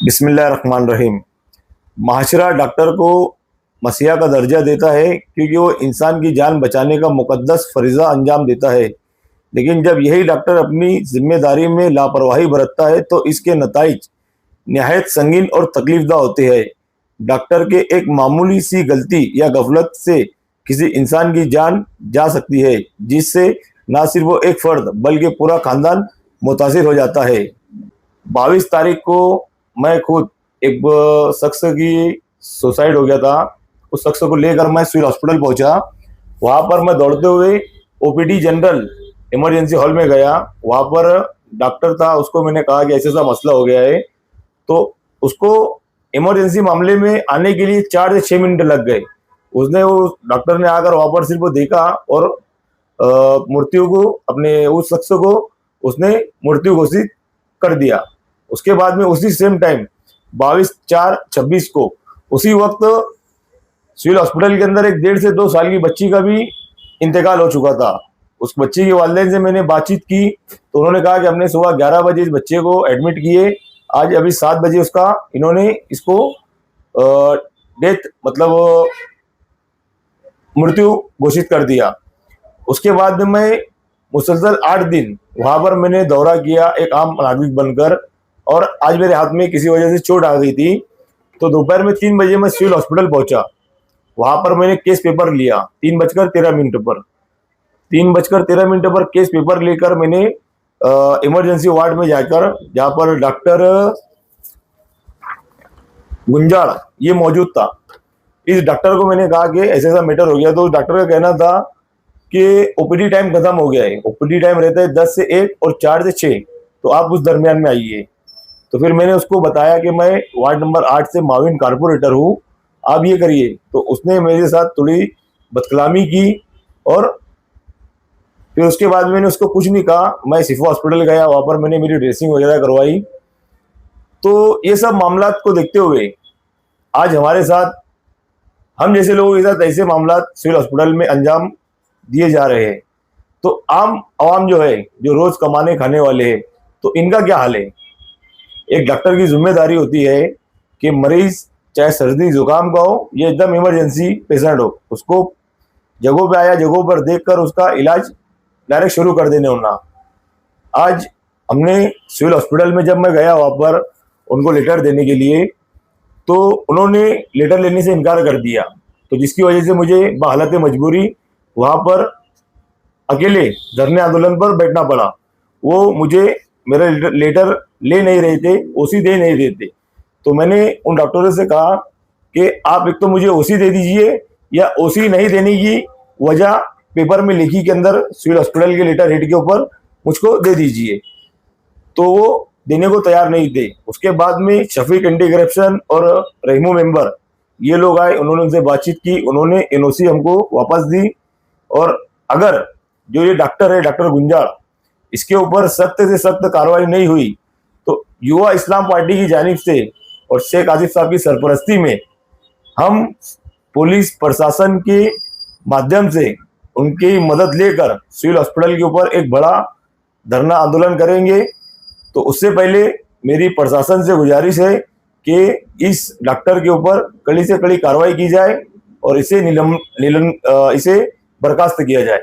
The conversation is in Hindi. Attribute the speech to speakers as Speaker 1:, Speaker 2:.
Speaker 1: बिस्मिल्लाहिर्रहमानिर्रहीम। माशरा डॉक्टर को मसीहा का दर्जा देता है क्योंकि वो इंसान की जान बचाने का मुकद्दस फरीज़ा अंजाम देता है। लेकिन जब यही डॉक्टर अपनी जिम्मेदारी में लापरवाही बरतता है तो इसके नताइज नहायत संगीन और तकलीफदा होते हैं। डॉक्टर के एक मामूली सी गलती या गफलत से किसी इंसान की जान जा सकती है, जिससे ना सिर्फ वो एक फ़र्द बल्कि पूरा ख़ानदान मुतासिर हो जाता है। 22 तारीख को मैं खुद एक शख्स की सुसाइड हो गया था। उस शख्स को लेकर मैं सिविल हॉस्पिटल पहुंचा। वहां पर मैं दौड़ते हुए ओपीडी जनरल इमरजेंसी हॉल में गया। वहां पर डॉक्टर था, उसको मैंने कहा कि ऐसा ऐसा मसला हो गया है। तो उसको इमरजेंसी मामले में आने के लिए 4 से 6 मिनट लग गए। उसने वो डॉक्टर ने आकर वहां पर सिर्फ देखा और मृत्यु को अपने उस शख्स को उसने मृत्यु घोषित कर दिया। उसके बाद में उसी सेम टाइम 22/4/26 को उसी वक्त सिविल हॉस्पिटल के अंदर एक 1.5 से 2 साल की बच्ची का भी इंतकाल हो चुका था। उस बच्ची के वालिदैन से मैंने बातचीत की तो उन्होंने कहा कि हमने सुबह 11 बजे इस बच्चे को एडमिट किए, आज अभी 7 बजे उसका इन्होंने इसको डेथ मतलब मृत्यु घोषित कर दिया। उसके बाद में मैं मुसलसल 8 दिन वहां पर मैंने दौरा किया एक आम नागरिक बनकर, और आज मेरे हाथ में किसी वजह से चोट आ गई थी। तो दोपहर में 3 बजे मैं सिविल हॉस्पिटल पहुंचा। वहां पर मैंने केस पेपर लिया 3:13 पर। 3:13 पर केस पेपर लेकर मैंने इमरजेंसी वार्ड में जाकर, जहां पर डॉक्टर गुंजाड़ ये मौजूद था, इस डॉक्टर को मैंने कहा कि ऐसा ऐसा मैटर हो गया। तो डॉक्टर का कहना था कि ओपीडी टाइम खत्म हो गया है। ओपीडी टाइम रहता है 10 से 1 और 4 से 6, तो आप उस दरमियान में आइए। तो फिर मैंने उसको बताया कि मैं वार्ड नंबर 8 से माविन कारपोरेटर हूँ, आप ये करिए। तो उसने मेरे साथ थोड़ी बदकलामी की और फिर उसके बाद मैंने उसको कुछ नहीं कहा। मैं सिफा हॉस्पिटल गया, वहाँ पर मैंने मेरी ड्रेसिंग वगैरह करवाई। तो ये सब मामलात को देखते हुए आज हमारे साथ, हम जैसे लोगों के साथ ऐसे मामलात सिविल हॉस्पिटल में अंजाम दिए जा रहे हैं। तो आम आवाम जो है, जो रोज कमाने खाने वाले हैं, तो इनका क्या हाल है? एक डॉक्टर की जिम्मेदारी होती है कि मरीज चाहे सर्दी जुकाम का हो या एकदम इमरजेंसी पेशेंट हो, उसको जगहों पे आया जगहों पर देखकर उसका इलाज डायरेक्ट शुरू कर देने होना। आज हमने सिविल हॉस्पिटल में जब मैं गया वहाँ पर उनको लेटर देने के लिए, तो उन्होंने लेटर लेने से इनकार कर दिया। तो जिसकी वजह से मुझे बहालत मजबूरी वहाँ पर अकेले धरने आंदोलन पर बैठना पड़ा। वो मुझे मेरा लेटर ले नहीं रहे थे, ओसी दे नहीं रहे थे। तो मैंने उन डॉक्टरों से कहा कि आप एक तो मुझे ओसी दे दीजिए, या ओसी नहीं देने की वजह पेपर में लिखी के अंदर सिविल हॉस्पिटल के लेटर हेड के ऊपर मुझको दे दीजिए। तो वो देने को तैयार नहीं थे। उसके बाद में शफीक एंटी करप्शन और रहमू मेंबर ये लोग आए, उन्होंने उनसे बातचीत की, उन्होंने एनओसी हमको वापस दी। और अगर जो ये डॉक्टर है डॉक्टर गुंजाड़, इसके ऊपर सख्त से सख्त कार्रवाई नहीं हुई तो युवा इस्लाम पार्टी की जानिब से और शेख आसिफ साहब की सरपरस्ती में हम पुलिस प्रशासन के माध्यम से उनकी मदद लेकर सिविल हॉस्पिटल के ऊपर एक बड़ा धरना आंदोलन करेंगे। तो उससे पहले मेरी प्रशासन से गुजारिश है कि इस डॉक्टर के ऊपर कड़ी से कड़ी कार्रवाई की जाए और इसे बर्खास्त किया जाए।